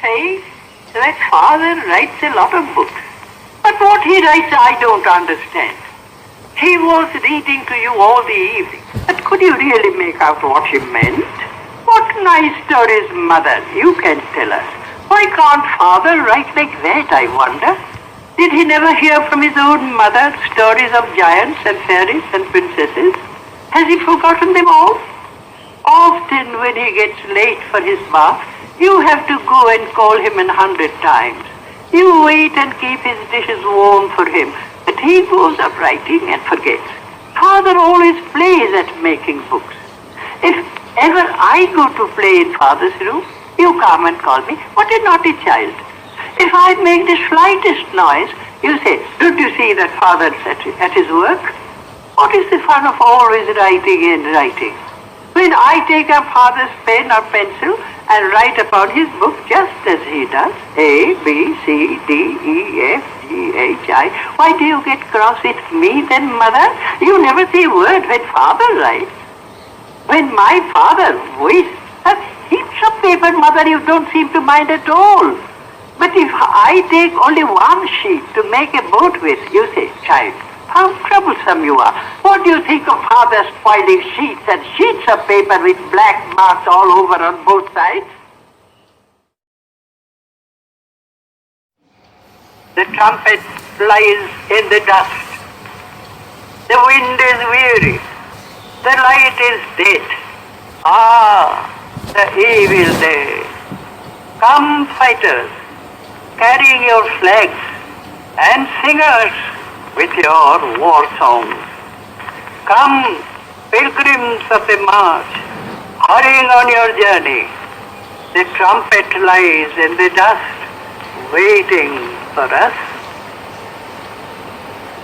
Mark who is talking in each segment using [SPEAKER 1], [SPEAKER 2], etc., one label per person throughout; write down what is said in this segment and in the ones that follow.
[SPEAKER 1] say that Father writes a lot of books. But what he writes I don't understand. He was reading to you all the evening. But could you really make out what he meant? What nice stories, Mother, you can tell us. Why can't Father write like that, I wonder? Did he never hear from his own mother stories of giants and fairies and princesses? Has he forgotten them all? Often when he gets late for his bath, you have to go and call him 100 times. You wait and keep his dishes warm for him, but he goes up writing and forgets. Father always plays at making books. If ever I go to play in Father's room, you come and call me, what a naughty child. If I make the slightest noise, you say, don't you see that Father's at his work? What is the fun of always writing and writing? When I take up Father's pen or pencil and write upon his book just as he does, A, B, C, D, E, F, G, H, I, why do you get cross with me then, Mother? You never say a word when Father writes. When my father wastes heaps of paper, Mother, you don't seem to mind at all. But if I take only one sheet to make a boat with, you say, child, how troublesome you are. What do you think of Father spoiling sheets and sheets of paper with black marks all over on both sides? The trumpet flies in the dust. The wind is weary. The light is dead. Ah, the evil day. Come, fighters, carrying your flags, and singers with your war songs. Come, pilgrims of the march, hurrying on your journey. The trumpet lies in the dust, waiting for us.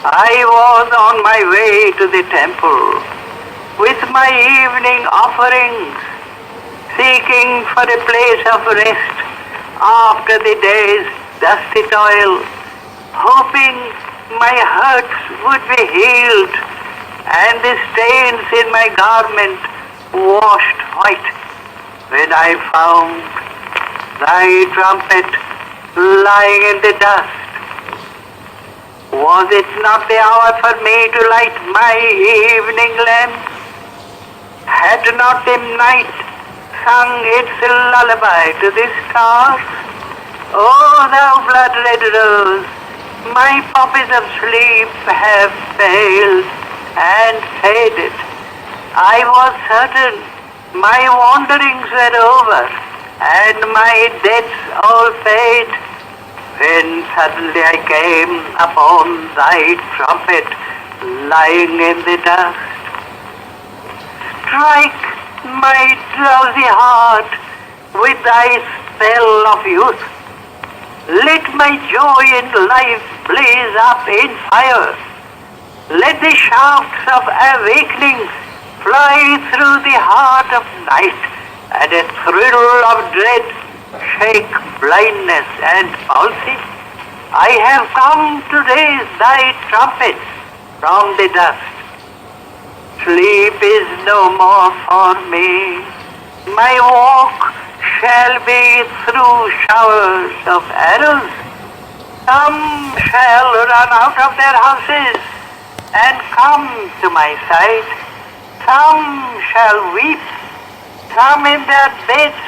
[SPEAKER 1] I was on my way to the temple with my evening offerings, seeking for a place of rest after the day's dusty toil, hoping my hurts would be healed and the stains in my garment washed white, when I found thy trumpet lying in the dust. Was it not the hour for me to light my evening lamp? Had not the night sung its lullaby to the stars? Oh, thou blood-red rose, my poppies of sleep have failed and faded. I was certain my wanderings were over and my debts all paid, when suddenly I came upon thy trumpet lying in the dust. Strike my drowsy heart with thy spell of youth. Let my joy in life blaze up in fire. Let the shafts of awakening fly through the heart of night, and a thrill of dread shake blindness and palsy. I have come to raise thy trumpets from the dust. Sleep is no more for me. My walk shall be through showers of arrows. Some shall run out of their houses and come to my side. Some shall weep. Some in their beds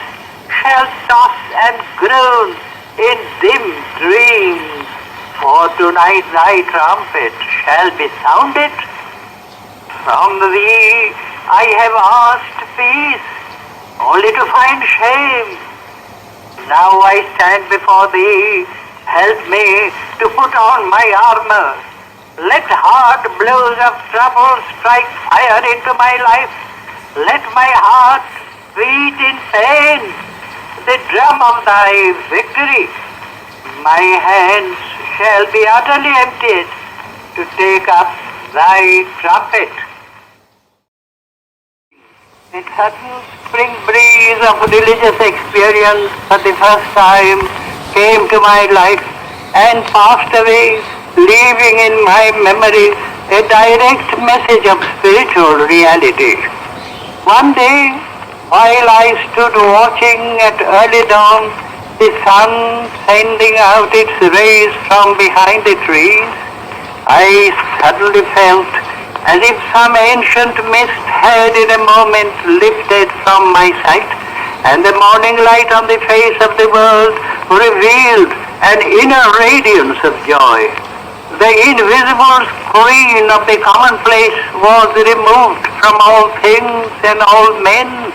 [SPEAKER 1] shall toss and groan in dim dreams. For tonight thy trumpet shall be sounded. From thee I have asked peace, only to find shame. Now I stand before thee, help me to put on my armor. Let hard blows of trouble strike fire into my life. Let my heart beat in pain the drum of thy victory. My hands shall be utterly emptied to take up thy trumpet. A sudden spring breeze of religious experience for the first time came to my life and passed away, leaving in my memory a direct message of spiritual reality. One day, while I stood watching at early dawn the sun sending out its rays from behind the trees, I suddenly felt as if some ancient mist had in a moment lifted from my sight, and the morning light on the face of the world revealed an inner radiance of joy. The invisible screen of the commonplace was removed from all things and all men,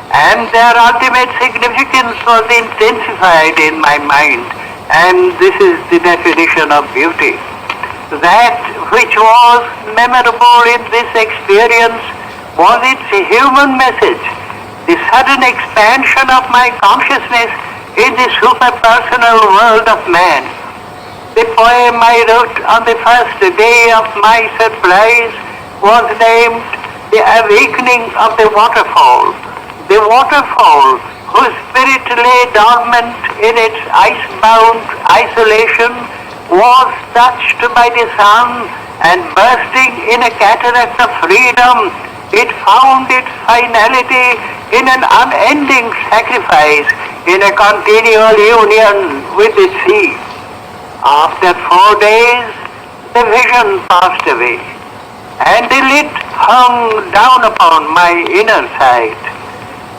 [SPEAKER 1] and their ultimate significance was intensified in my mind. And this is the definition of beauty. That which was memorable in this experience was its human message, the sudden expansion of my consciousness in the superpersonal world of man. The poem I wrote on the first day of my surprise was named The Awakening of the Waterfall. The waterfall, whose spirit lay dormant in its ice-bound isolation, was touched by the sun, and bursting in a cataract of freedom, it found its finality in an unending sacrifice, in a continual union with the sea. After 4 days, the vision passed away, and the lid hung down upon my inner sight.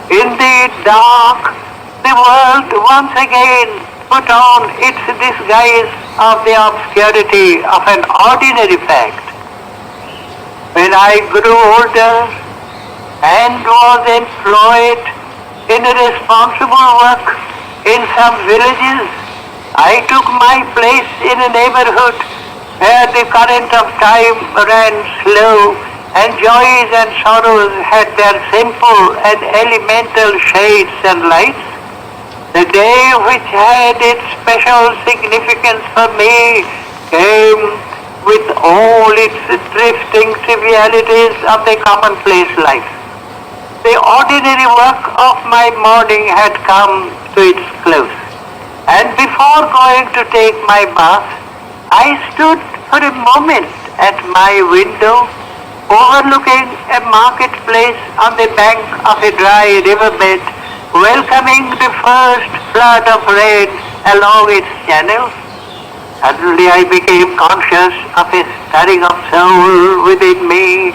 [SPEAKER 1] In the dark, the world once again put on its disguise of the obscurity of an ordinary fact. When I grew older and was employed in a responsible work in some villages, I took my place in a neighborhood where the current of time ran slow, and joys and sorrows had their simple and elemental shades and lights. The day which had its special significance for me came with all its drifting trivialities of the commonplace life. The ordinary work of my morning had come to its close, and before going to take my bath, I stood for a moment at my window, overlooking a marketplace on the bank of a dry riverbed, welcoming the first flood of rain along its channel. Suddenly I became conscious of a stirring of soul within me.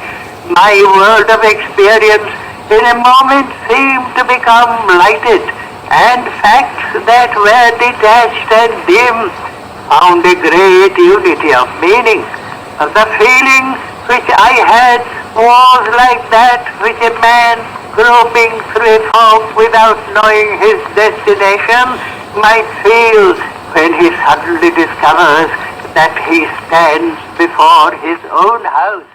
[SPEAKER 1] My world of experience in a moment seemed to become lighted, and facts that were detached and dim found a great unity of meaning. The feeling which I had was like that which a man groping through a fog without knowing his destination might feel when he suddenly discovers that he stands before his own house.